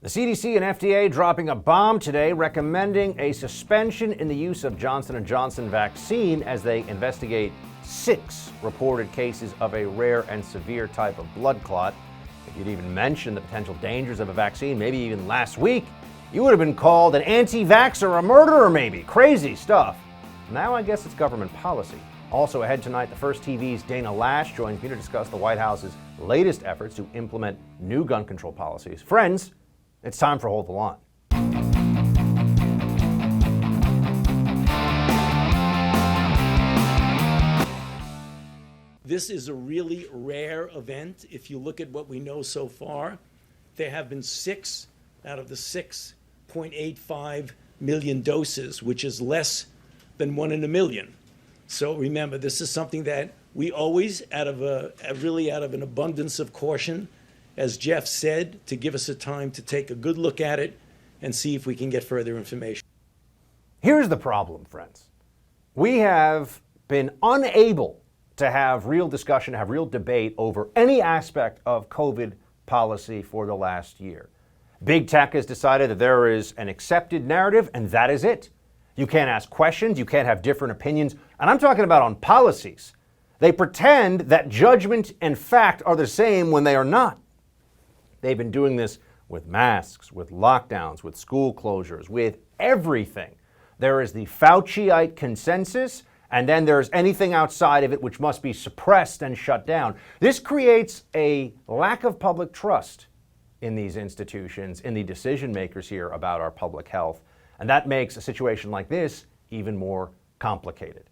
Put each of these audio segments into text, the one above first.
The CDC and FDA dropping a bomb today, recommending a suspension in the use of Johnson & Johnson vaccine as they investigate 6 reported cases of a rare and severe type of blood clot. If you'd even mentioned the potential dangers of a vaccine, maybe even last week, you would have been called an anti-vaxxer, a murderer maybe. Crazy stuff. Now I guess it's government policy. Also ahead tonight, the First TV's Dana Loesch joins me to discuss the White House's latest efforts to implement new gun control policies. Friends, it's time for Hold the Line. This is a really rare event. If you look at what we know so far, there have been 6 out of the 6.85 million doses, which is less than 1 in a million. So remember, this is something that we always, out of an abundance of caution, as Jeff said, to give us a time to take a good look at it and see if we can get further information. Here's the problem, friends. We have been unable to have real discussion, have real debate over any aspect of COVID policy for the last year. Big tech has decided that there is an accepted narrative, and that is it. You can't ask questions, you can't have different opinions, and I'm talking about on policies. They pretend that judgment and fact are the same when they are not. They've been doing this with masks, with lockdowns, with school closures, with everything. There is the Fauciite consensus, and then there's anything outside of it which must be suppressed and shut down. This creates a lack of public trust in these institutions, in the decision makers here about our public health, and that makes a situation like this even more complicated.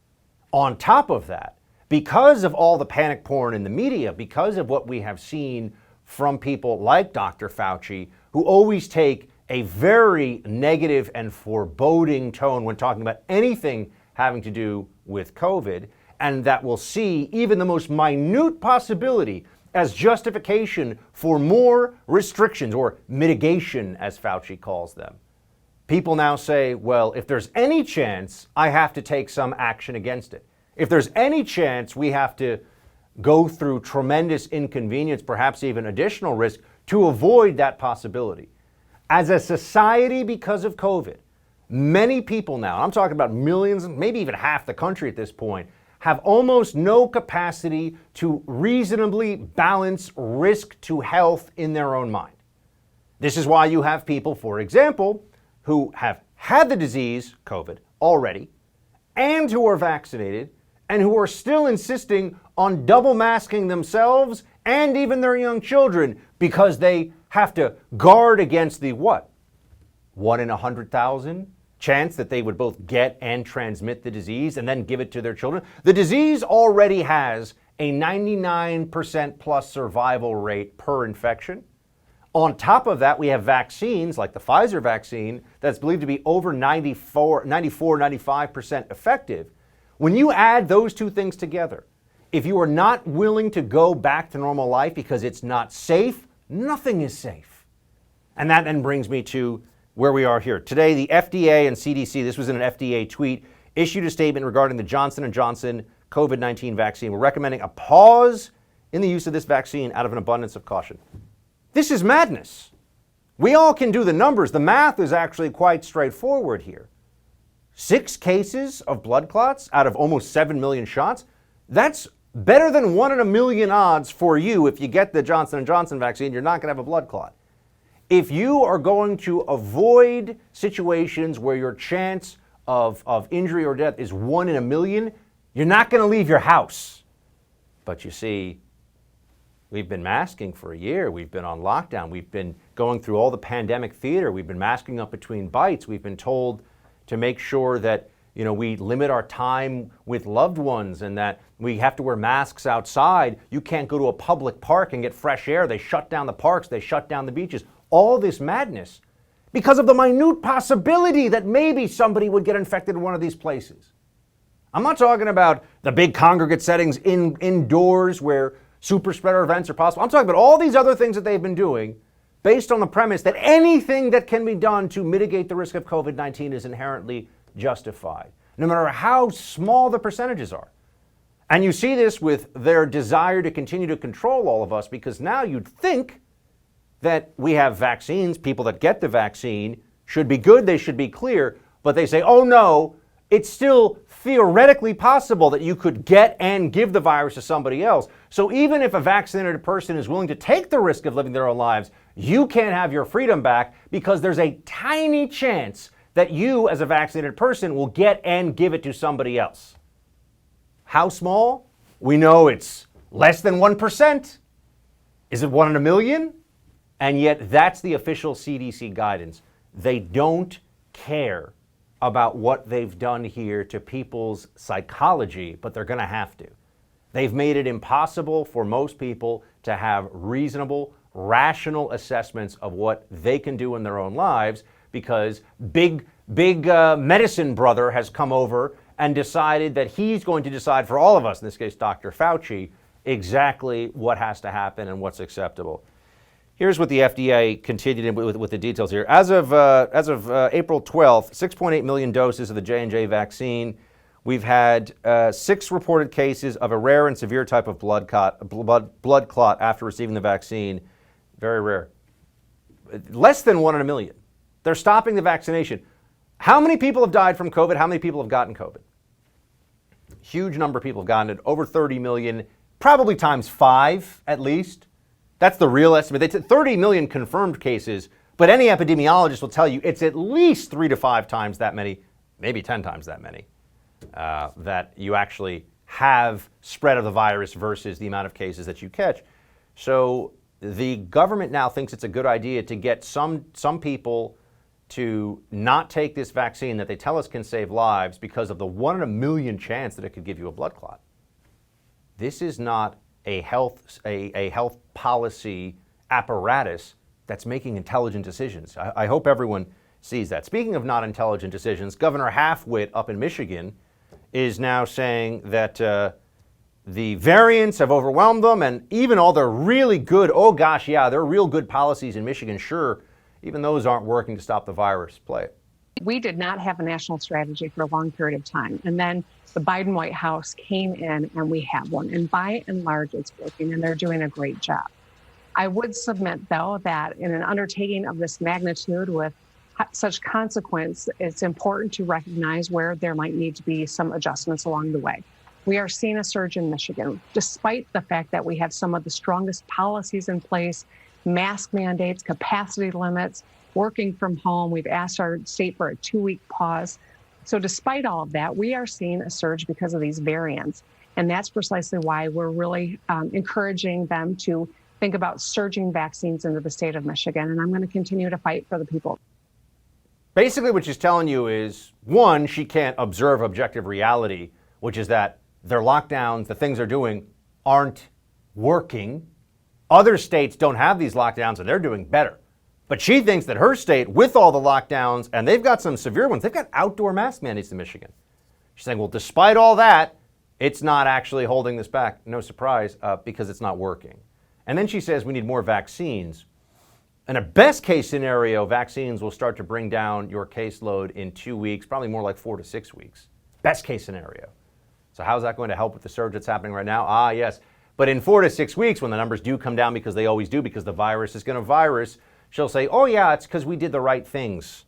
On top of that, because of all the panic porn in the media, because of what we have seen from people like Dr. Fauci, who always take a very negative and foreboding tone when talking about anything having to do with COVID, and that will see even the most minute possibility as justification for more restrictions, or mitigation, as Fauci calls them. People now say, well, if there's any chance, I have to take some action against it. If there's any chance we have to go through tremendous inconvenience, perhaps even additional risk, to avoid that possibility. As a society, because of COVID, many people now, I'm talking about millions, maybe even half the country at this point, have almost no capacity to reasonably balance risk to health in their own mind. This is why you have people, for example, who have had the disease, COVID, already, and who are vaccinated, and who are still insisting on double masking themselves and even their young children because they have to guard against the what? 1 in 100,000 chance that they would both get and transmit the disease and then give it to their children. The disease already has a 99% plus survival rate per infection. On top of that, we have vaccines like the Pfizer vaccine that's believed to be over 95% effective. When you add those two things together, if you are not willing to go back to normal life because it's not safe, nothing is safe. And that then brings me to where we are here. Today, the FDA and CDC, this was in an FDA tweet, issued a statement regarding the Johnson & Johnson COVID-19 vaccine. We're recommending a pause in the use of this vaccine out of an abundance of caution. This is madness. We all can do the numbers. The math is actually quite straightforward here. 6 cases of blood clots out of almost 7 million shots. That's better than 1 in a million odds for you. If you get the Johnson & Johnson vaccine, you're not going to have a blood clot. If you are going to avoid situations where your chance of injury or death is 1 in a million, you're not going to leave your house. But you see, we've been masking for a year. We've been on lockdown. We've been going through all the pandemic theater. We've been masking up between bites. We've been told to make sure that we limit our time with loved ones and that we have to wear masks outside. You can't go to a public park and get fresh air. They shut down the parks. They shut down the beaches. All this madness because of the minute possibility that maybe somebody would get infected in one of these places. I'm not talking about the big congregate settings indoors where super spreader events are possible. I'm talking about all these other things that they've been doing based on the premise that anything that can be done to mitigate the risk of COVID-19 is inherently justified, no matter how small the percentages are. And you see this with their desire to continue to control all of us, because now you'd think that we have vaccines, people that get the vaccine should be good, they should be clear, but they say, oh no, it's still theoretically possible that you could get and give the virus to somebody else. So even if a vaccinated person is willing to take the risk of living their own lives, you can't have your freedom back because there's a tiny chance that you as a vaccinated person will get and give it to somebody else. How small? We know it's less than 1%. Is it 1 in a million? And yet that's the official CDC guidance. They don't care about what they've done here to people's psychology, but they're going to have to. They've made it impossible for most people to have reasonable, rational assessments of what they can do in their own lives because big medicine brother has come over and decided that he's going to decide for all of us, in this case Dr. Fauci, exactly what has to happen and what's acceptable. Here's what the FDA continued with the details here. As of April 12th, 6.8 million doses of the J&J vaccine. We've had 6 reported cases of a rare and severe type of blood clot after receiving the vaccine. Very rare. Less than 1 in a million. They're stopping the vaccination. How many people have died from COVID? How many people have gotten COVID? Huge number of people have gotten it. Over 30 million, probably times 5 at least. That's the real estimate. They said 30 million confirmed cases, but any epidemiologist will tell you it's at least 3 to 5 times that many, maybe 10 times that many, that you actually have spread of the virus versus the amount of cases that you catch. So the government now thinks it's a good idea to get some people to not take this vaccine that they tell us can save lives because of the 1 in a million chance that it could give you a blood clot. This is not a health policy apparatus that's making intelligent decisions. I hope everyone sees that. Speaking of not intelligent decisions, Governor Halfwit up in Michigan is now saying that the variants have overwhelmed them, and even all their really good, oh gosh, yeah, they're real good policies in Michigan, sure, even those aren't working to stop the virus. Play it. We did not have a national strategy for a long period of time. And then the Biden White House came in and we have one. And by and large, it's working and they're doing a great job. I would submit, though, that in an undertaking of this magnitude with such consequence, it's important to recognize where there might need to be some adjustments along the way. We are seeing a surge in Michigan, despite the fact that we have some of the strongest policies in place, mask mandates, capacity limits, working from home. We've asked our state for a 2-week pause. So despite all of that, we are seeing a surge because of these variants. And that's precisely why we're really encouraging them to think about surging vaccines into the state of Michigan. And I'm going to continue to fight for the people. Basically, what she's telling you is, one, she can't observe objective reality, which is that their lockdowns, the things they're doing, aren't working. Other states don't have these lockdowns and they're doing better. But she thinks that her state, with all the lockdowns, and they've got some severe ones, they've got outdoor mask mandates in Michigan. She's saying, well, despite all that, it's not actually holding this back. No surprise, because it's not working. And then she says we need more vaccines. In a best case scenario, vaccines will start to bring down your caseload in 2 weeks, probably more like 4 to 6 weeks. Best case scenario. So how's that going to help with the surge that's happening right now? Ah, yes. But in 4 to 6 weeks, when the numbers do come down, because they always do, because the virus is going to virus, she'll say, oh yeah, it's because we did the right things.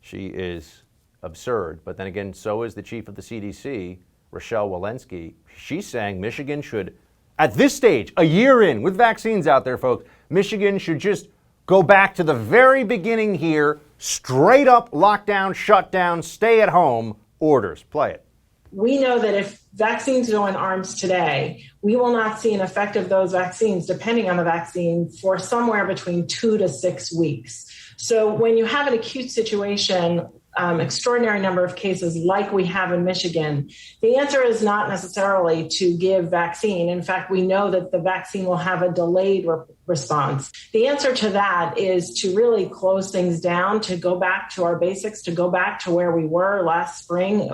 She is absurd. But then again, so is the chief of the CDC, Rochelle Walensky. She's saying Michigan should, at this stage, a year in, with vaccines out there, folks, Michigan should just go back to the very beginning here, straight up lockdown, shutdown, stay at home orders. Play it. We know that if vaccines go in arms today, we will not see an effect of those vaccines, depending on the vaccine, for somewhere between 2 to 6 weeks. So when you have an acute situation, extraordinary number of cases like we have in Michigan, the answer is not necessarily to give vaccine. In fact, we know that the vaccine will have a delayed response. The answer to that is to really close things down, to go back to our basics, to go back to where we were last spring,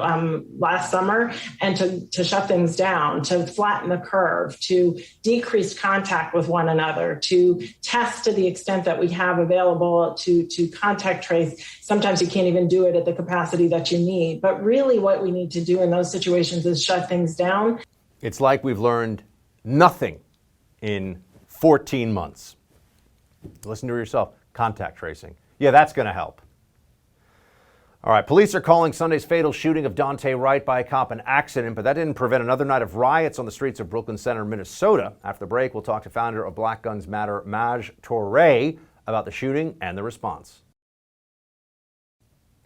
last summer, and to shut things down, to flatten the curve, to decrease contact with one another, to test to the extent that we have available, to contact trace. Sometimes you can't even do it at the capacity that you need. But really what we need to do in those situations is shut things down. It's like we've learned nothing in 14 months. Listen to yourself. Contact tracing. Yeah, that's going to help. All right, police are calling Sunday's fatal shooting of Daunte Wright by a cop an accident, but that didn't prevent another night of riots on the streets of Brooklyn Center, Minnesota. After the break, we'll talk to founder of Black Guns Matter, Toure, about the shooting and the response.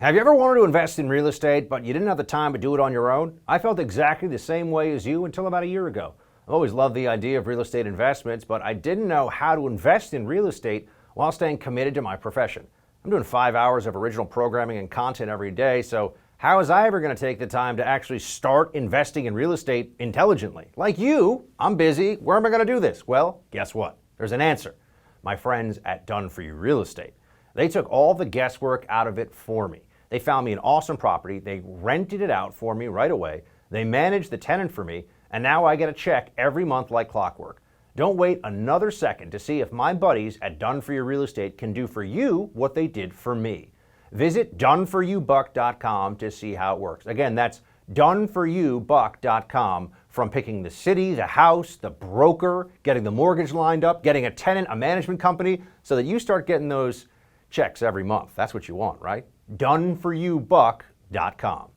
Have you ever wanted to invest in real estate, but you didn't have the time to do it on your own? I felt exactly the same way as you until about a year ago. I've always loved the idea of real estate investments, but I didn't know how to invest in real estate while staying committed to my profession. I'm doing 5 hours of original programming and content every day, so how was I ever going to take the time to actually start investing in real estate intelligently? Like you, I'm busy. Where am I going to do this? Well, guess what? There's an answer. My friends at Done For You Real Estate. They took all the guesswork out of it for me. They found me an awesome property. They rented it out for me right away. They managed the tenant for me, and now I get a check every month like clockwork. Don't wait another second to see if my buddies at Done For You Real Estate can do for you what they did for me. Visit doneforyoubuck.com to see how it works. Again, that's doneforyoubuck.com. From picking the city, the house, the broker, getting the mortgage lined up, getting a tenant, a management company, so that you start getting those checks every month. That's what you want, right? doneforyoubuck.com.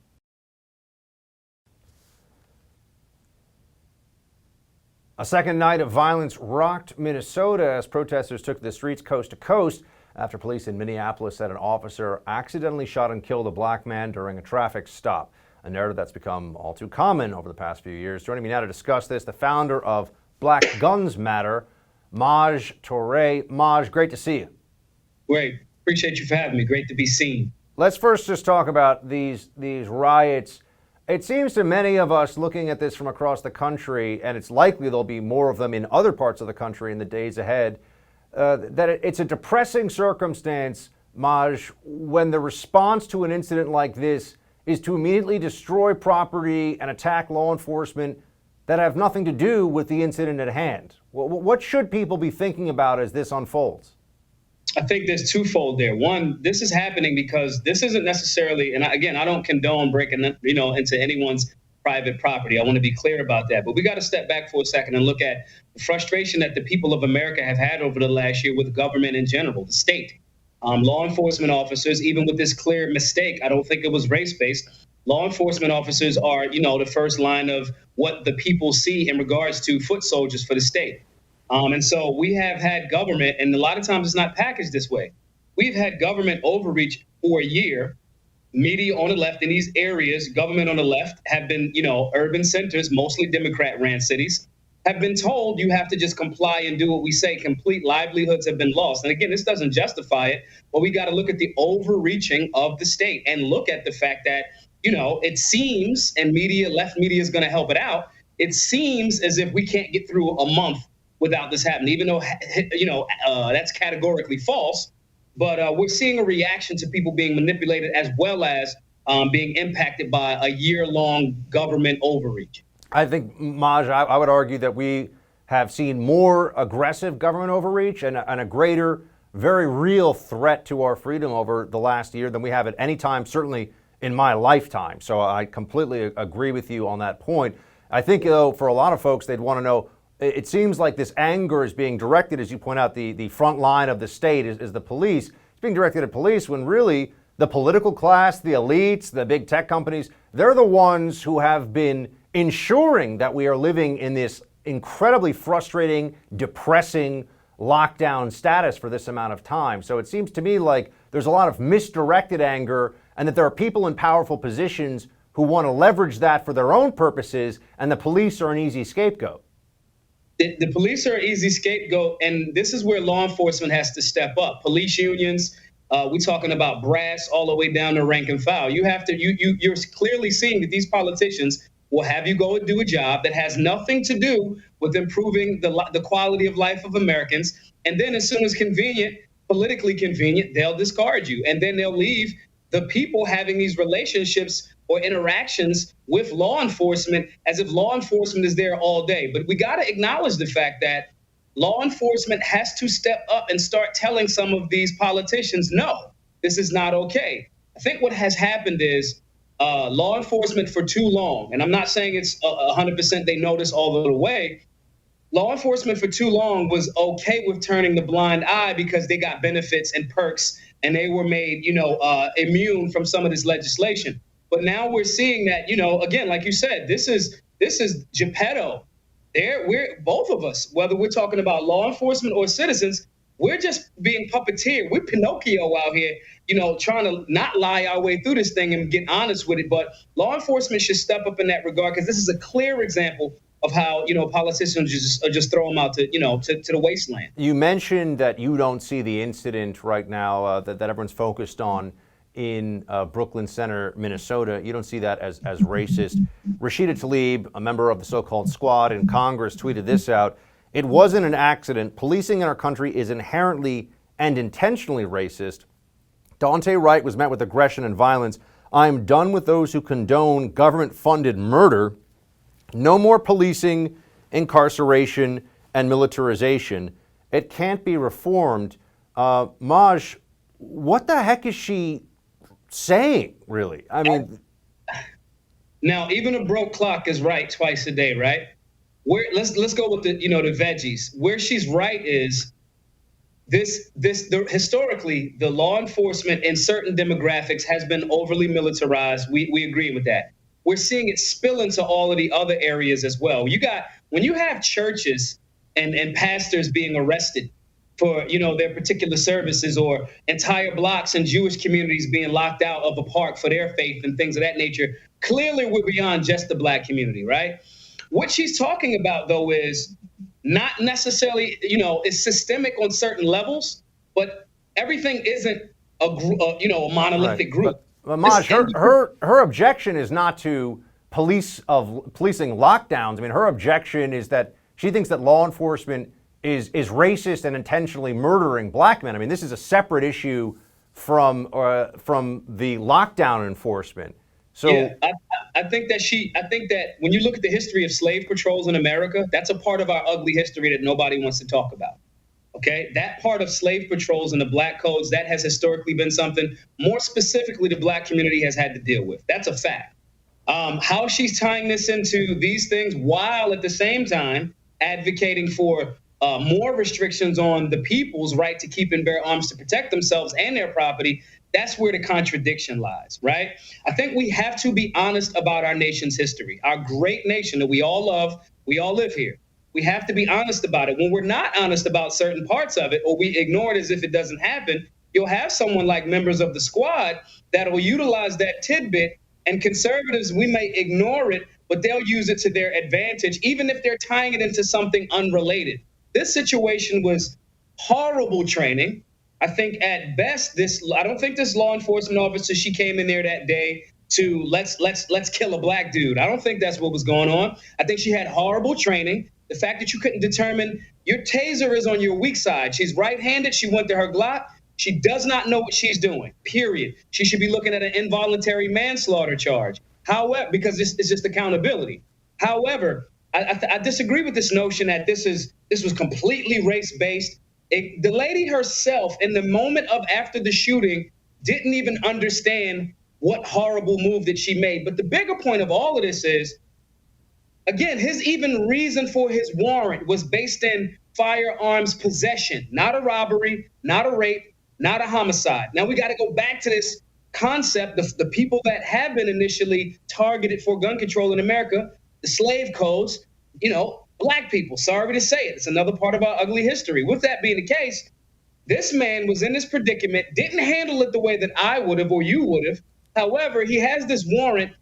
A second night of violence rocked Minnesota as protesters took to the streets coast to coast after police in Minneapolis said an officer accidentally shot and killed a black man during a traffic stop, a narrative that's become all too common over the past few years. Joining me now to discuss this, the founder of Black Guns Matter, Toure. Maj, great to see you. Great. Appreciate you for having me. Great to be seen. Let's first just talk about these riots. It seems to many of us looking at this from across the country, and it's likely there'll be more of them in other parts of the country in the days ahead, that it's a depressing circumstance, Maj, when the response to an incident like this is to immediately destroy property and attack law enforcement that have nothing to do with the incident at hand. What should people be thinking about as this unfolds? I think there's twofold there. One, this is happening because this isn't necessarily, and again, I don't condone breaking, into anyone's private property. I want to be clear about that. But we got to step back for a second and look at the frustration that the people of America have had over the last year with government in general, the state, law enforcement officers. Even with this clear mistake, I don't think it was race-based. Law enforcement officers are, the first line of what the people see in regards to foot soldiers for the state. And so we have had government, and a lot of times it's not packaged this way. We've had government overreach for a year. Media on the left in these areas, government on the left have been, urban centers, mostly Democrat-ran cities, have been told you have to just comply and do what we say. Complete livelihoods have been lost. And again, this doesn't justify it, but we got to look at the overreaching of the state and look at the fact that, it seems, and left media is going to help it out, it seems as if we can't get through a month without this happening, even though, that's categorically false. But we're seeing a reaction to people being manipulated as well as being impacted by a year-long government overreach. I think, Maj, I would argue that we have seen more aggressive government overreach and a greater, very real threat to our freedom over the last year than we have at any time, certainly in my lifetime. So I completely agree with you on that point. I think, though, for a lot of folks, they'd want to know, it seems like this anger is being directed, as you point out, the front line of the state is the police. It's being directed at police when really the political class, the elites, the big tech companies, they're the ones who have been ensuring that we are living in this incredibly frustrating, depressing lockdown status for this amount of time. So it seems to me like there's a lot of misdirected anger and that there are people in powerful positions who want to leverage that for their own purposes, and the police are an easy scapegoat. The police are an easy scapegoat, and this is where law enforcement has to step up. Police unions, we're talking about brass all the way down to rank and file. You're clearly seeing that these politicians will have you go and do a job that has nothing to do with improving the quality of life of Americans. And then as soon as convenient, politically convenient, they'll discard you. And then they'll leave the people having these relationships or interactions with law enforcement as if law enforcement is there all day. But we got to acknowledge the fact that law enforcement has to step up and start telling some of these politicians, no, this is not okay. I think what has happened is law enforcement for too long, and I'm not saying it's 100% they know this all the way, law enforcement for too long was okay with turning the blind eye because they got benefits and perks and they were made, immune from some of this legislation. But now we're seeing that, again, like you said, this is Geppetto. We're both of us, whether we're talking about law enforcement or citizens, we're just being puppeteered. We're Pinocchio out here, trying to not lie our way through this thing and get honest with it. But law enforcement should step up in that regard, because this is a clear example of how, politicians just throw them out to the wasteland. You mentioned that you don't see the incident right now that everyone's focused on in Brooklyn Center, Minnesota. You don't see that as racist. Rashida Tlaib, a member of the so-called squad in Congress, tweeted this out. It wasn't an accident. Policing in our country is inherently and intentionally racist. Daunte Wright was met with aggression and violence. I'm done with those who condone government-funded murder. No more policing, incarceration, and militarization. It can't be reformed. Maj, what the heck is she saying, really? I mean, now even a broke clock is right twice a day, right? Let's go with the veggies. Where she's right is historically the law enforcement in certain demographics has been overly militarized. We agree with that. We're seeing it spill into all of the other areas as well. When you have churches and pastors being arrested for their particular services, or entire blocks and Jewish communities being locked out of a park for their faith and things of that nature, clearly we're beyond just the Black community, right? What she's talking about, though, is not necessarily, it's systemic on certain levels, but everything isn't a monolithic group. But Maj, her objection is not to policing lockdowns. I mean, her objection is that she thinks that law enforcement is racist and intentionally murdering Black men. I mean, this is a separate issue from the lockdown enforcement. So yeah, I think that when you look at the history of slave patrols in America, that's a part of our ugly history that nobody wants to talk about. Okay, that part of slave patrols and the Black codes, that has historically been something more specifically the Black community has had to deal with. That's a fact. How she's tying this into these things while at the same time advocating for more restrictions on the people's right to keep and bear arms to protect themselves and their property, that's where the contradiction lies, right? I think we have to be honest about our nation's history, our great nation that we all love, we all live here. We have to be honest about it. When we're not honest about certain parts of it, or we ignore it as if it doesn't happen, you'll have someone like members of the squad that will utilize that tidbit, and conservatives, we may ignore it, but they'll use it to their advantage, even if they're tying it into something unrelated. This situation was horrible training. I think at best, I don't think this law enforcement officer, she came in there that day to let's kill a Black dude. I don't think that's what was going on. I think she had horrible training. The fact that you couldn't determine, your taser is on your weak side. She's right-handed. She went to her Glock. She does not know what she's doing, period. She should be looking at an involuntary manslaughter charge. However, because it's just accountability. However, I disagree with this notion that this was completely race-based. The lady herself, in the moment of after the shooting, didn't even understand what horrible move that she made. But the bigger point of all of this is, again, his even reason for his warrant was based in firearms possession, not a robbery, not a rape, not a homicide. Now we got to go back to this concept of the people that have been initially targeted for gun control in America, the slave codes, Black people. Sorry to say it. It's another part of our ugly history. With that being the case, this man was in this predicament, didn't handle it the way that I would have or you would have. However, he has this warrant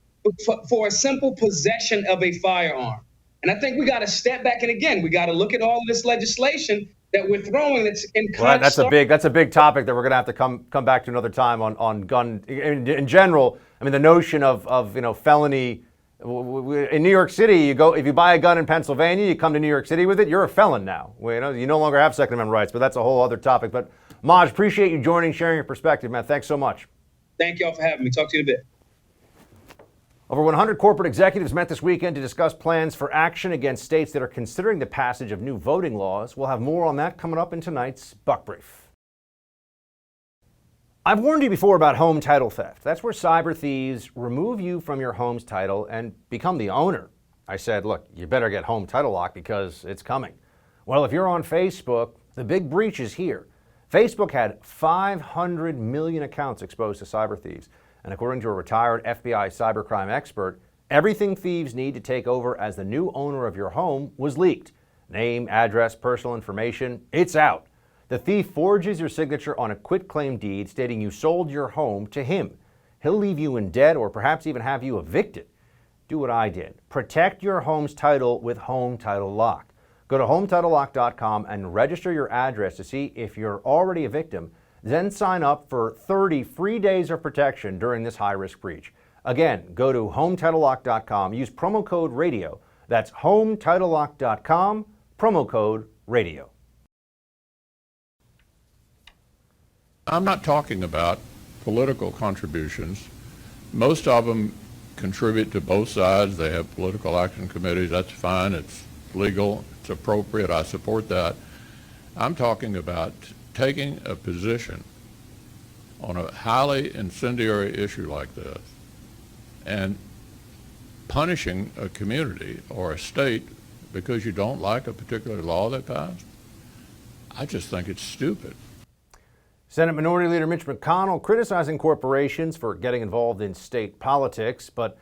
for a simple possession of a firearm. And I think we got to step back, and again, we got to look at all of this legislation that we're throwing that's in well, that's a big topic that we're going to have to come back to another time on gun in general. I mean, the notion of felony. In New York City, if you buy a gun in Pennsylvania, you come to New York City with it, you're a felon now. You no longer have Second Amendment rights, but that's a whole other topic. But Maj, appreciate you joining, sharing your perspective, man. Thanks so much. Thank you all for having me. Talk to you in a bit. Over 100 corporate executives met this weekend to discuss plans for action against states that are considering the passage of new voting laws. We'll have more on that coming up in tonight's Buck Brief. I've warned you before about home title theft. That's where cyber thieves remove you from your home's title and become the owner. I said, look, you better get home title lock because it's coming. Well, if you're on Facebook, the big breach is here. Facebook had 500 million accounts exposed to cyber thieves. And according to a retired FBI cybercrime expert, everything thieves need to take over as the new owner of your home was leaked. Name, address, personal information, it's out. The thief forges your signature on a quitclaim deed stating you sold your home to him. He'll leave you in debt or perhaps even have you evicted. Do what I did. Protect your home's title with Home Title Lock. Go to HomeTitleLock.com and register your address to see if you're already a victim. Then sign up for 30 free days of protection during this high-risk breach. Again, go to HomeTitleLock.com. Use promo code RADIO. That's HomeTitleLock.com, promo code RADIO. I'm not talking about political contributions. Most of them contribute to both sides. They have political action committees. That's fine. It's legal. It's appropriate. I support that. I'm talking about taking a position on a highly incendiary issue like this and punishing a community or a state because you don't like a particular law they passed. I just think it's stupid. Senate Minority Leader Mitch McConnell criticizing corporations for getting involved in state politics, but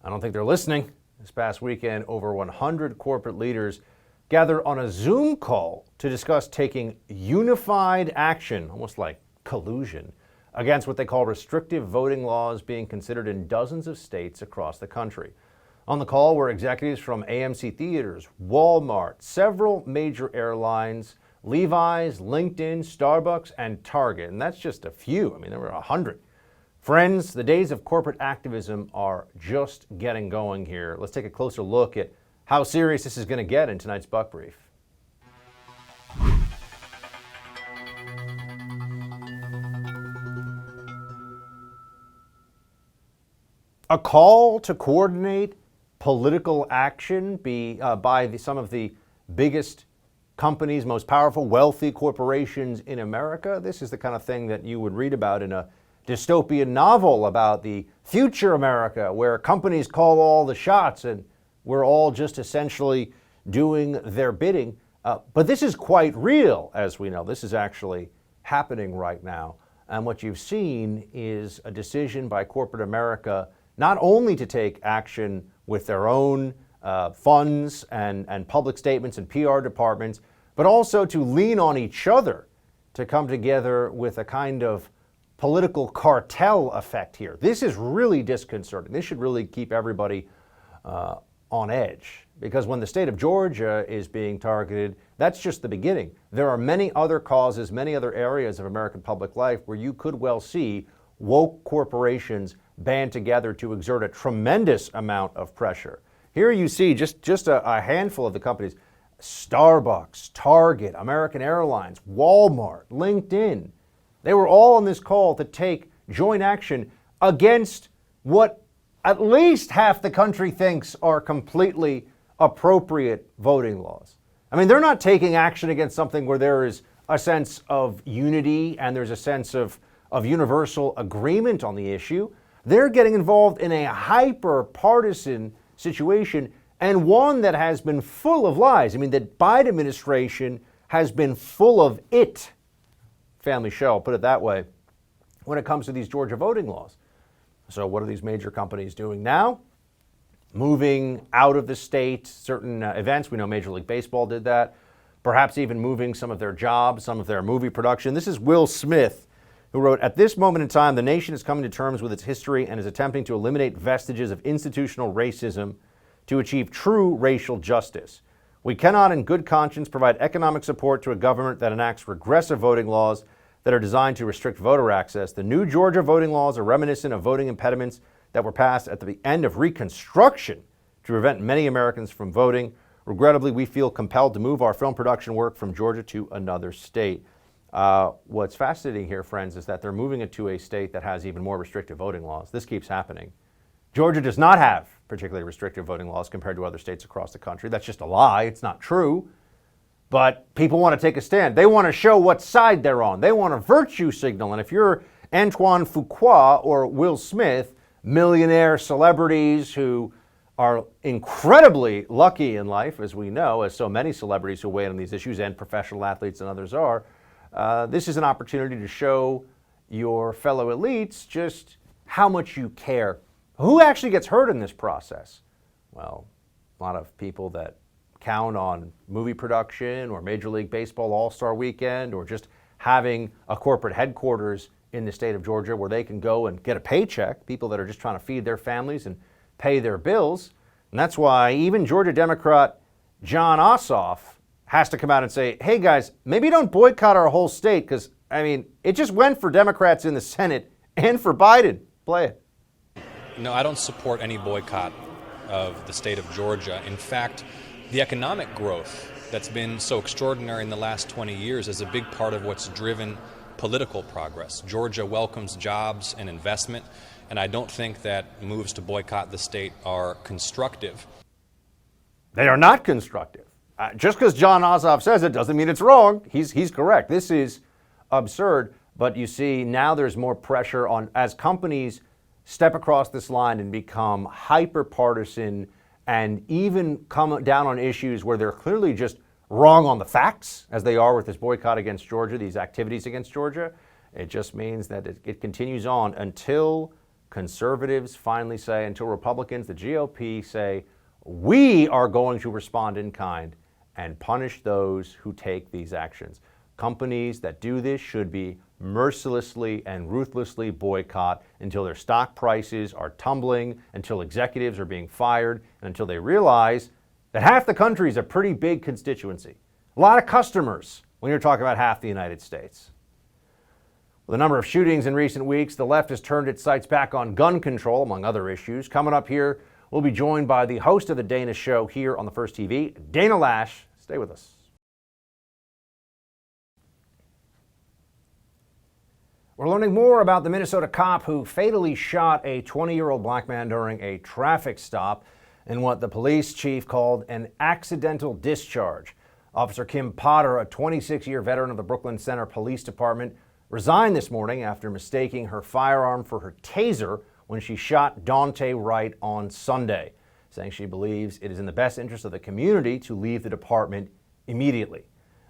I don't think they're listening. This past weekend, over 100 corporate leaders gathered on a Zoom call to discuss taking unified action, almost like collusion, against what they call restrictive voting laws being considered in dozens of states across the country. On the call were executives from AMC Theaters, Walmart, several major airlines, Levi's, LinkedIn, Starbucks, and Target. And that's just a few. I mean, there were 100. Friends, the days of corporate activism are just getting going here. Let's take a closer look at how serious this is going to get in tonight's Buck Brief. A call to coordinate political action by some of the biggest companies, most powerful, wealthy corporations in America. This is the kind of thing that you would read about in a dystopian novel about the future America, where companies call all the shots and we're all just essentially doing their bidding. But this is quite real, as we know. This is actually happening right now. And what you've seen is a decision by corporate America not only to take action with their own funds and public statements and PR departments, but also to lean on each other to come together with a kind of political cartel effect here. This is really disconcerting. This should really keep everybody on edge, because when the state of Georgia is being targeted, that's just the beginning. There are many other causes, many other areas of American public life where you could well see woke corporations band together to exert a tremendous amount of pressure. Here you see just a handful of the companies: Starbucks, Target, American Airlines, Walmart, LinkedIn. They were all on this call to take joint action against what at least half the country thinks are completely appropriate voting laws. I mean, they're not taking action against something where there is a sense of unity and there's a sense of universal agreement on the issue. They're getting involved in a hyper-partisan situation, and one that has been full of lies. I mean, the Biden administration has been full of it. Family show, put it that way, when it comes to these Georgia voting laws. So what are these major companies doing now? Moving out of the state certain events. We know Major League Baseball did that. Perhaps even moving some of their jobs, some of their movie production. This is Will Smith, who wrote, "At this moment in time, the nation is coming to terms with its history and is attempting to eliminate vestiges of institutional racism to achieve true racial justice. We cannot in good conscience provide economic support to a government that enacts regressive voting laws that are designed to restrict voter access. The new Georgia voting laws are reminiscent of voting impediments that were passed at the end of Reconstruction to prevent many Americans from voting. Regrettably, we feel compelled to move our film production work from Georgia to another state." What's fascinating here, friends, is that they're moving it to a state that has even more restrictive voting laws. This keeps happening. Georgia does not have particularly restrictive voting laws compared to other states across the country. That's just a lie. It's not true. But people want to take a stand. They want to show what side they're on. They want a virtue signal. And if you're Antoine Fuqua or Will Smith, millionaire celebrities who are incredibly lucky in life, as we know, as so many celebrities who weigh in on these issues and professional athletes and others are. This is an opportunity to show your fellow elites just how much you care. Who actually gets hurt in this process? Well, a lot of people that count on movie production or Major League Baseball All-Star Weekend or just having a corporate headquarters in the state of Georgia where they can go and get a paycheck, people that are just trying to feed their families and pay their bills. And that's why even Georgia Democrat Jon Ossoff has to come out and say, hey guys, maybe don't boycott our whole state, because, I mean, it just went for Democrats in the Senate and for Biden. Play it. No, I don't support any boycott of the state of Georgia. In fact, the economic growth that's been so extraordinary in the last 20 years is a big part of what's driven political progress. Georgia welcomes jobs and investment, and I don't think that moves to boycott the state are constructive. They are not constructive. Just because Jon Ossoff says it doesn't mean it's wrong. He's correct. This is absurd. But you see, now there's more pressure on, as companies step across this line and become hyper-partisan and even come down on issues where they're clearly just wrong on the facts, as they are with this boycott against Georgia, these activities against Georgia. It just means that it continues on until conservatives finally say, until Republicans, the GOP say, we are going to respond in kind and punish those who take these actions. Companies that do this should be mercilessly and ruthlessly boycott until their stock prices are tumbling, until executives are being fired, and until they realize that half the country is a pretty big constituency. A lot of customers when you're talking about half the United States. With a number of shootings in recent weeks, the left has turned its sights back on gun control, among other issues. Coming up here, we'll be joined by the host of the Dana Show here on the First TV, Dana Loesch. Stay with us. We're learning more about the Minnesota cop who fatally shot a 20-year-old black man during a traffic stop in what the police chief called an accidental discharge. Officer Kim Potter, a 26-year veteran of the Brooklyn Center Police Department, resigned this morning after mistaking her firearm for her taser when she shot Daunte Wright on Sunday, saying she believes it is in the best interest of the community to leave the department immediately.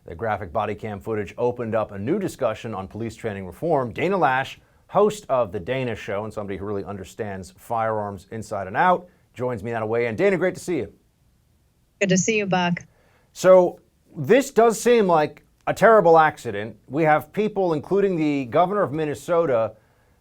The graphic body cam footage opened up a new discussion on police training reform. Dana Loesch, host of The Dana Show and somebody who really understands firearms inside and out, joins me now to weigh in. Dana, great to see you. Good to see you, Buck. So this does seem like a terrible accident. We have people, including the governor of Minnesota,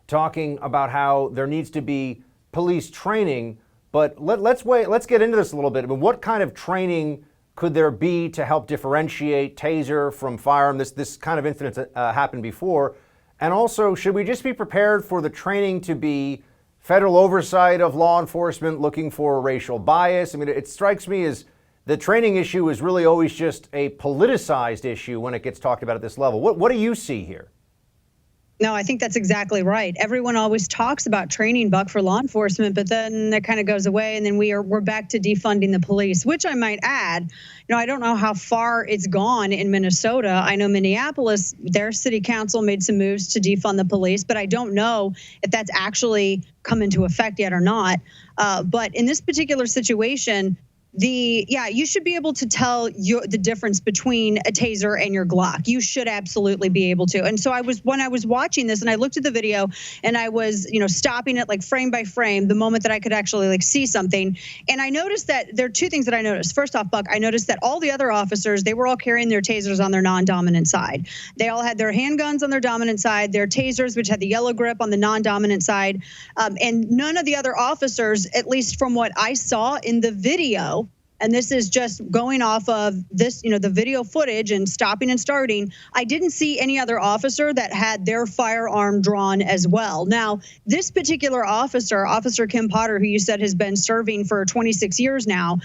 talking about how there needs to be police training. But let's get into this a little bit. I mean, what kind of training could there be to help differentiate taser from firearm? This kind of incident happened before. And also, should we just be prepared for the training to be federal oversight of law enforcement looking for racial bias? I mean, it strikes me as the training issue is really always just a politicized issue when it gets talked about at this level. What do you see here? No, I think that's exactly right. Everyone always talks about training, Buck, for law enforcement, but then that kind of goes away, and then we're back to defunding the police, which I might add, I don't know how far it's gone in Minnesota. I know Minneapolis, their city council made some moves to defund the police, but I don't know if that's actually come into effect yet or not. But in this particular situation, you should be able to tell the difference between a taser and your Glock. You should absolutely be able to. And so when I was watching this and I looked at the video and I was, stopping it like frame by frame, the moment that I could actually see something. And I noticed that there are two things that I noticed. First off, Buck, I noticed that all the other officers, they were all carrying their tasers on their non-dominant side. They all had their handguns on their dominant side, their tasers, which had the yellow grip on the non-dominant side. And none of the other officers, at least from what I saw in the video, and this is just going off of this, the video footage and stopping and starting, I didn't see any other officer that had their firearm drawn as well. Now, this particular officer, Officer Kim Potter, who you said has been serving for 26 years now,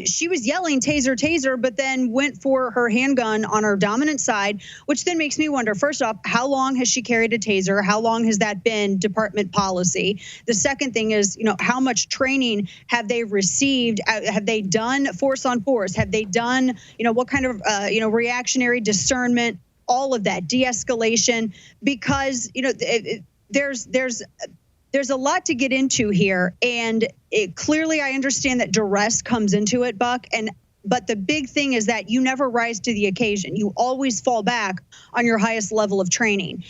she was yelling taser, taser, but then went for her handgun on her dominant side, which then makes me wonder, first off, how long has she carried a taser? How long has that been department policy? The second thing is, how much training have they received? Have they done force on force? Have they done, what kind of, reactionary discernment, all of that, de-escalation? Because, there's there's a lot to get into here, and clearly I understand that duress comes into it, Buck, but the big thing is that you never rise to the occasion. You always fall back on your highest level of training,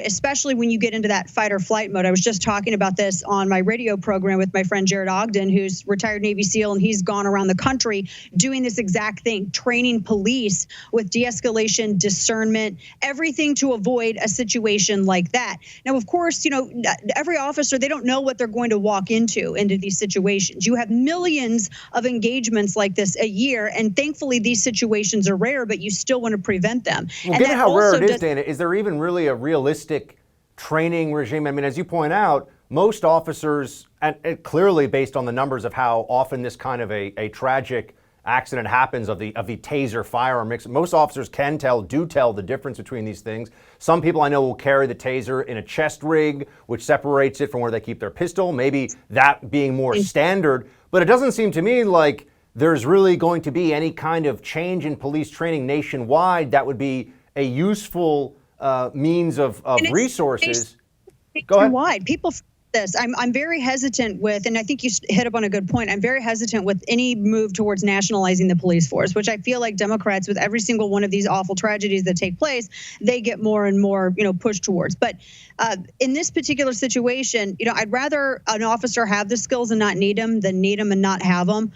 especially when you get into that fight or flight mode. I was just talking about this on my radio program with my friend Jared Ogden, who's retired Navy SEAL, and he's gone around the country doing this exact thing, training police with de-escalation, discernment, everything to avoid a situation like that. Now, of course, every officer, they don't know what they're going to walk into these situations. You have millions of engagements like this a year, and thankfully these situations are rare, but you still want to prevent them. Well, given how rare it is, Dana, is there even really a realistic training regime? I mean, as you point out, most officers, and clearly based on the numbers of how often this kind of a tragic accident happens of the taser firearm mix, most officers do tell the difference between these things. Some people I know will carry the taser in a chest rig, which separates it from where they keep their pistol, maybe that being more standard. But it doesn't seem to me like there's really going to be any kind of change in police training nationwide that would be a useful means of resources. Go ahead. Nationwide, people this. I'm very hesitant with, and I think you hit up on a good point, I'm very hesitant with any move towards nationalizing the police force, which I feel like Democrats, with every single one of these awful tragedies that take place, they get more and more, pushed towards. But in this particular situation, I'd rather an officer have the skills and not need them than need them and not have them.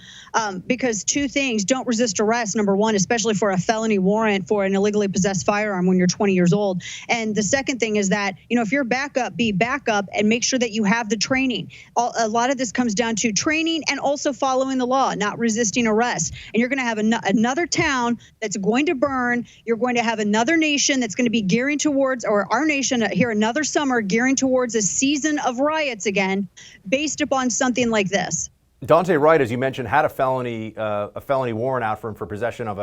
Because two things: don't resist arrest, number one, especially for a felony warrant for an illegally possessed firearm when you're 20 years old. And the second thing is that, if you're backup, be backup and make sure that you have the training. A lot of this comes down to training and also following the law, not resisting arrest. And you're going to have another town that's going to burn. You're going to have another nation that's going to be gearing towards, or our nation here another summer, gearing towards a season of riots again, based upon something like this. Daunte Wright, as you mentioned, had a felony warrant out for him for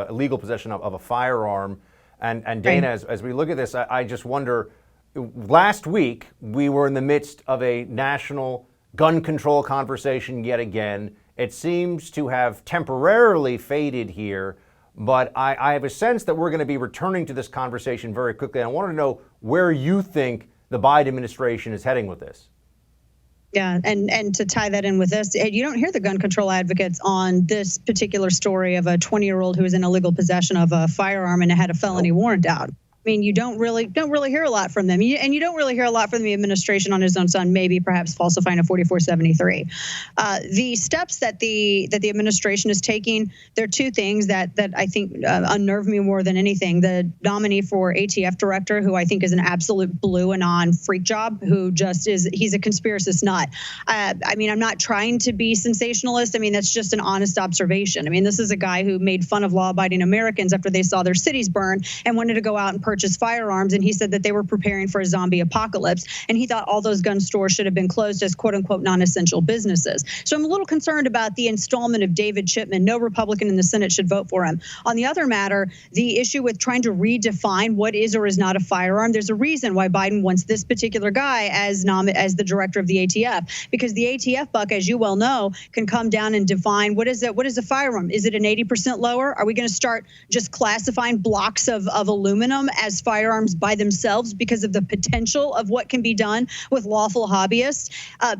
illegal possession of a firearm. And Dana, as we look at this, I just wonder, last week we were in the midst of a national gun control conversation yet again. It seems to have temporarily faded here, but I have a sense that we're going to be returning to this conversation very quickly. I want to know where you think the Biden administration is heading with this. Yeah, and to tie that in with this, you don't hear the gun control advocates on this particular story of a 20-year-old who was in illegal possession of a firearm and had a felony warrant out. I mean, you don't really hear a lot from them, and you don't really hear a lot from the administration on his own son, maybe perhaps falsifying a 4473. The steps that the administration is taking, there are two things that I think unnerve me more than anything. The nominee for ATF director, who I think is an absolute blue anon freak job, who just he's a conspiracist nut. I mean, I'm not trying to be sensationalist. I mean, that's just an honest observation. I mean, this is a guy who made fun of law-abiding Americans after they saw their cities burn and wanted to go out and purchase firearms, and he said that they were preparing for a zombie apocalypse, and he thought all those gun stores should have been closed as quote-unquote non-essential businesses. So I'm a little concerned about the installment of David Chipman. No Republican in the Senate should vote for him. On the other matter, the issue with trying to redefine what is or is not a firearm, there's a reason why Biden wants this particular guy as the director of the ATF, because the ATF, Buck, as you well know, can come down and define what is a firearm. Is it an 80% lower? Are we going to start just classifying blocks of aluminum as firearms by themselves because of the potential of what can be done with lawful hobbyists?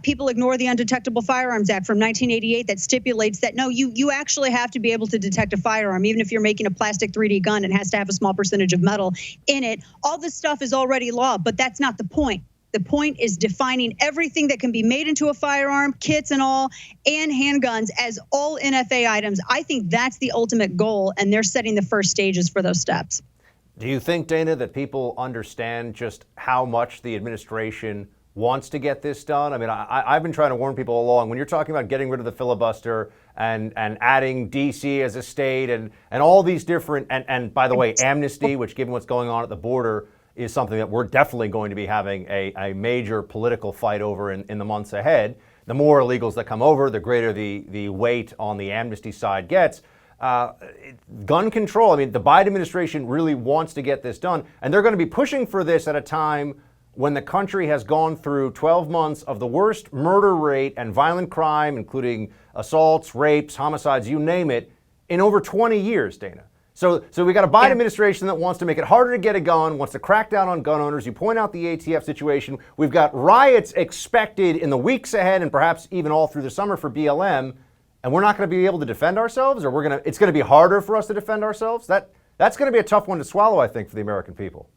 People ignore the Undetectable Firearms Act from 1988 that stipulates that no, you actually have to be able to detect a firearm, even if you're making a plastic 3D gun and has to have a small percentage of metal in it. All this stuff is already law, but that's not the point. The point is defining everything that can be made into a firearm, kits and all, and handguns as all NFA items. I think that's the ultimate goal, and they're setting the first stages for those steps. Do you think, Dana, that people understand just how much the administration wants to get this done? I mean, I've been trying to warn people along. When you're talking about getting rid of the filibuster and adding D.C. as a state and all these different, and by the way, amnesty, which given what's going on at the border is something that we're definitely going to be having a major political fight over in the months ahead. The more illegals that come over, the greater the weight on the amnesty side gets. Gun control, I mean, the Biden administration really wants to get this done, and they're going to be pushing for this at a time when the country has gone through 12 months of the worst murder rate and violent crime, including assaults, rapes, homicides, you name it, in over 20 years, Dana. So we got a Biden Yeah. administration that wants to make it harder to get a gun, wants to crack down on gun owners. You point out the ATF situation. We've got riots expected in the weeks ahead and perhaps even all through the summer for BLM, and we're not going to be able to defend ourselves, or it's going to be harder for us to defend ourselves. That's going to be a tough one to swallow, I think, for the American people.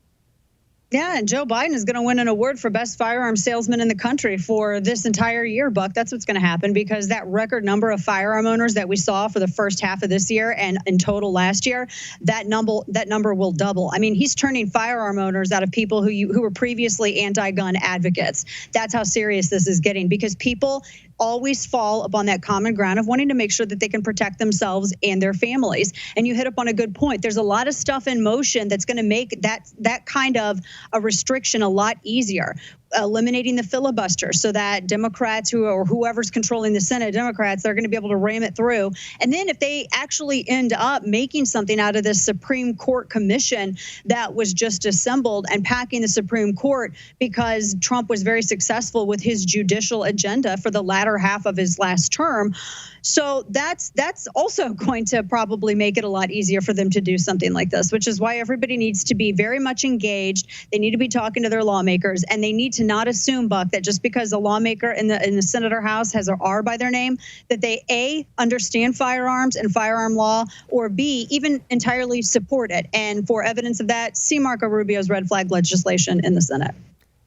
Yeah, and Joe Biden is going to win an award for best firearm salesman in the country for this entire year, Buck. That's what's going to happen, because that record number of firearm owners that we saw for the first half of this year and in total last year, that number will double. I mean, he's turning firearm owners out of people who were previously anti-gun advocates. That's how serious this is getting, because people always fall upon that common ground of wanting to make sure that they can protect themselves and their families. And you hit up on a good point. There's a lot of stuff in motion that's going to make that kind of a restriction a lot easier. Eliminating the filibuster so that Democrats or whoever's controlling the Senate, Democrats, they're going to be able to ram it through. And then if they actually end up making something out of this Supreme Court commission that was just assembled and packing the Supreme Court because Trump was very successful with his judicial agenda for the latter half of his last term. So that's also going to probably make it a lot easier for them to do something like this, which is why everybody needs to be very much engaged. They need to be talking to their lawmakers, and they need to not assume, Buck, that just because a lawmaker in the Senate or House has an R by their name, that they A, understand firearms and firearm law, or B, even entirely support it. And for evidence of that, see Marco Rubio's red flag legislation in the Senate.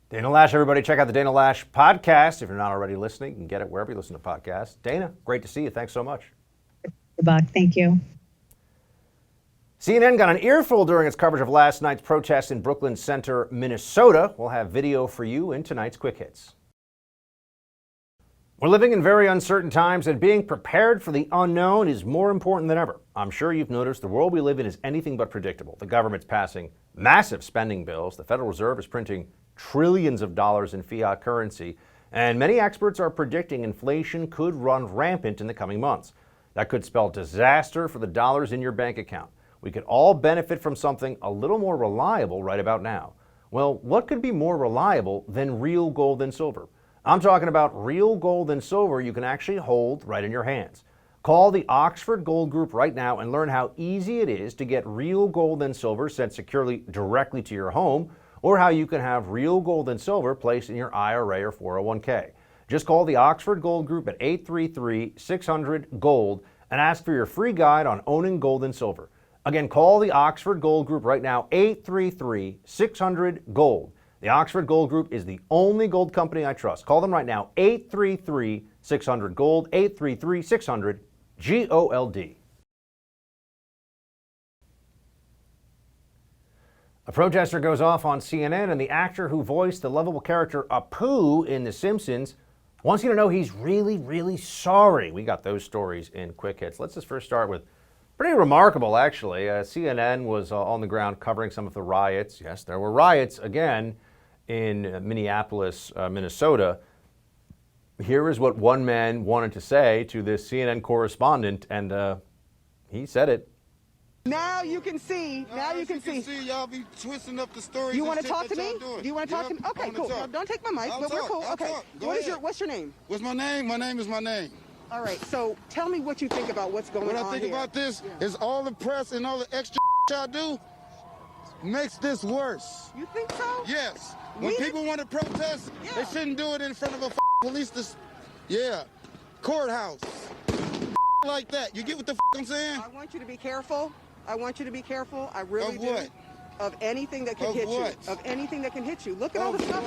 Dana Loesch, everybody, check out the Dana Loesch podcast. If you're not already listening, you can get it wherever you listen to podcasts. Dana, great to see you. Thanks so much. Buck, thank you. CNN got an earful during its coverage of last night's protest in Brooklyn Center, Minnesota. We'll have video for you in tonight's Quick Hits. We're living in very uncertain times, and being prepared for the unknown is more important than ever. I'm sure you've noticed the world we live in is anything but predictable. The government's passing massive spending bills. The Federal Reserve is printing trillions of dollars in fiat currency, and many experts are predicting inflation could run rampant in the coming months. That could spell disaster for the dollars in your bank account. We could all benefit from something a little more reliable right about now. Well, what could be more reliable than real gold and silver? I'm talking about real gold and silver you can actually hold right in your hands. Call the Oxford Gold Group right now and learn how easy it is to get real gold and silver sent securely directly to your home, or how you can have real gold and silver placed in your IRA or 401k. Just call the Oxford Gold Group at 833-600-GOLD and ask for your free guide on owning gold and silver. Again, call the Oxford Gold Group right now, 833-600-GOLD. The Oxford Gold Group is the only gold company I trust. Call them right now, 833-600-GOLD, 833-600-GOLD. A protester goes off on CNN, and the actor who voiced the lovable character Apu in The Simpsons wants you to know he's really, really sorry. We got those stories in Quick Hits. Let's just first start with pretty remarkable, actually. CNN was on the ground covering some of the riots. Yes, there were riots again in Minneapolis, Minnesota. Here is what one man wanted to say to this CNN correspondent, and he said it. Now you can see. Now you can see. Y'all be twisting up the stories. You want to talk to me? Do you want to talk to me? Okay, cool. No, don't take my mic, but we're cool. Okay. What's your name? What's my name? My name is my name. All right. So tell me what you think about what's going on here. What I think about this is all the press and all the extra y'all do makes this worse. You think so? Yes. When people want to protest, they shouldn't do it in front of a police. Courthouse. Like that. You get what the I'm saying? I want you to be careful. I want you to be careful. I really do. Of what? Of anything that can hit you. Of anything that can hit you. Look at all the stuff.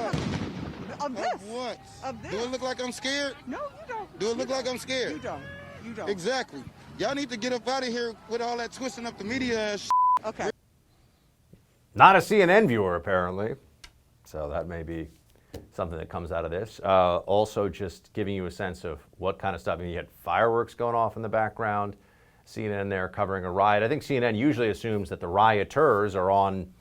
Of this. Of what? Of this. Do it look like I'm scared? No, you don't. Do it look like I'm scared? You don't. You don't. Exactly. Y'all need to get up out of here with all that twisting up the media shit. Okay. Not a CNN viewer, apparently. So that may be something that comes out of this. Also, just giving you a sense of what kind of stuff. I mean, you had fireworks going off in the background. CNN there covering a riot. I think CNN usually assumes that the rioters are on,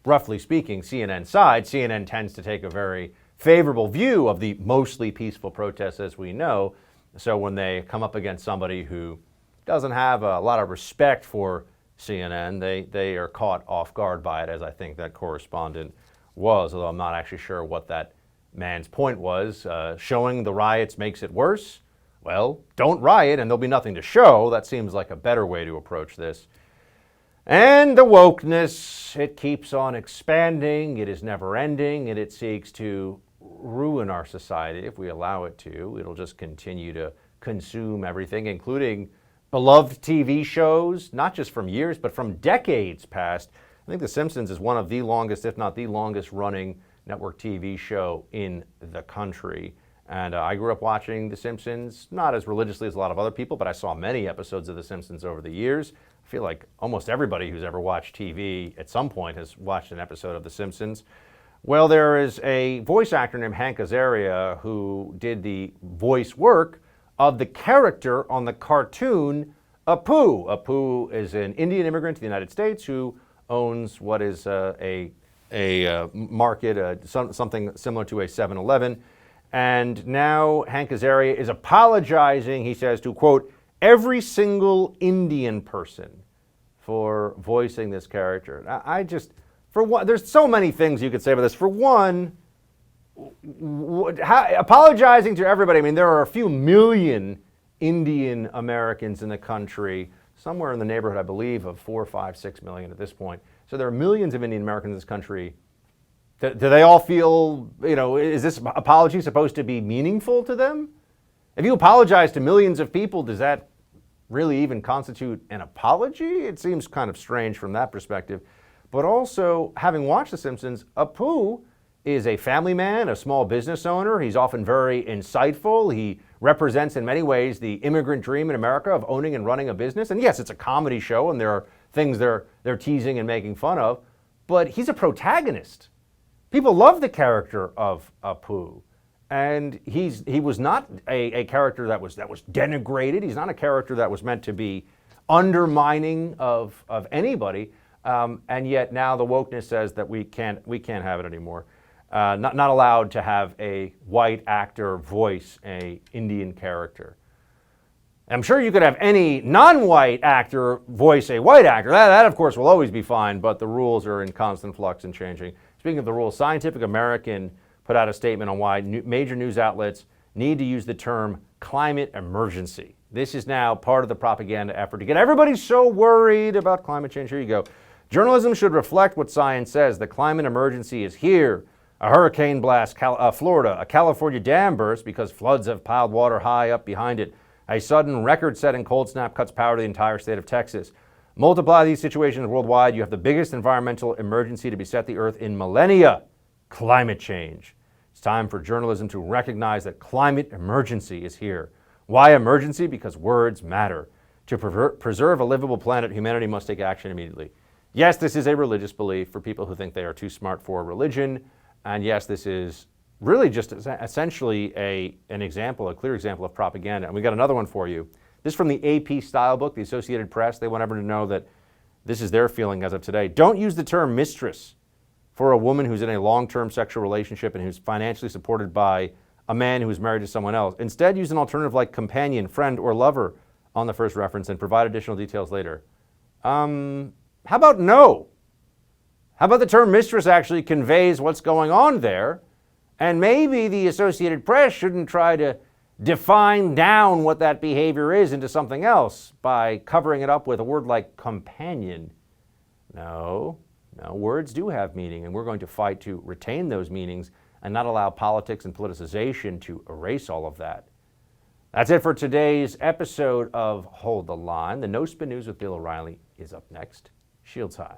roughly speaking, CNN's side. CNN tends to take a very favorable view of the mostly peaceful protests, as we know. So when they come up against somebody who doesn't have a lot of respect for CNN, they are caught off guard by it, as I think that correspondent was, although I'm not actually sure what that man's point was. Showing the riots makes it worse? Well, don't riot and there'll be nothing to show. That seems like a better way to approach this. And the wokeness, it keeps on expanding, it is never ending, and it seeks to ruin our society if we allow it to. It'll just continue to consume everything, including beloved TV shows, not just from years, but from decades past. I think The Simpsons is one of the longest, if not the longest running network TV show in the country. And I grew up watching The Simpsons, not as religiously as a lot of other people, but I saw many episodes of The Simpsons over the years. I feel like almost everybody who's ever watched TV at some point has watched an episode of The Simpsons. Well, there is a voice actor named Hank Azaria who did the voice work of the character on the cartoon Apu. Apu is an Indian immigrant to the United States who owns what is a market, something similar to a 7-Eleven. And now Hank Azaria is apologizing, he says, to, quote, every single Indian person for voicing this character. I just, for one, there's so many things you could say about this. For one, apologizing to everybody. I mean, there are a few million Indian Americans in the country, somewhere in the neighborhood, I believe, of 4, 5, 6 million at this point. So there are millions of Indian Americans in this country. Do they all feel, is this apology supposed to be meaningful to them? If you apologize to millions of people, does that really even constitute an apology? It seems kind of strange from that perspective. But also, having watched The Simpsons, Apu is a family man, a small business owner. He's often very insightful. He represents in many ways the immigrant dream in America of owning and running a business. And yes, it's a comedy show and there are things they're teasing and making fun of, but he's a protagonist. People love the character of Apu. And he was not a character that was denigrated. He's not a character that was meant to be undermining of anybody. And yet now the wokeness says that we can't have it anymore. Not allowed to have a white actor voice a Indian character. I'm sure you could have any non-white actor voice a white actor. That of course will always be fine, but the rules are in constant flux and changing. Speaking of the rules, Scientific American put out a statement on why major news outlets need to use the term climate emergency. This is now part of the propaganda effort to get everybody so worried about climate change. Here you go. Journalism should reflect what science says. The climate emergency is here. A hurricane blast, Florida, a California dam burst because floods have piled water high up behind it. A sudden record-setting cold snap cuts power to the entire state of Texas. Multiply these situations worldwide, you have the biggest environmental emergency to beset the earth in millennia: climate change. It's time for journalism to recognize that climate emergency is here. Why emergency? Because words matter. To preserve a livable planet, humanity must take action immediately. Yes, this is a religious belief for people who think they are too smart for religion. And yes, this is really just essentially an example, a clear example of propaganda. And we got another one for you. This is from the AP style book, the Associated Press. They want everyone to know that this is their feeling as of today. Don't use the term mistress for a woman who's in a long-term sexual relationship and who's financially supported by a man who is married to someone else. Instead, use an alternative like companion, friend, or lover on the first reference and provide additional details later. How about no? How about the term mistress actually conveys what's going on there? And maybe the Associated Press shouldn't try to define down what that behavior is into something else by covering it up with a word like companion. No, words do have meaning, and we're going to fight to retain those meanings and not allow politics and politicization to erase all of that. That's it for today's episode of Hold the Line. The No Spin News with Bill O'Reilly is up next. Shields high.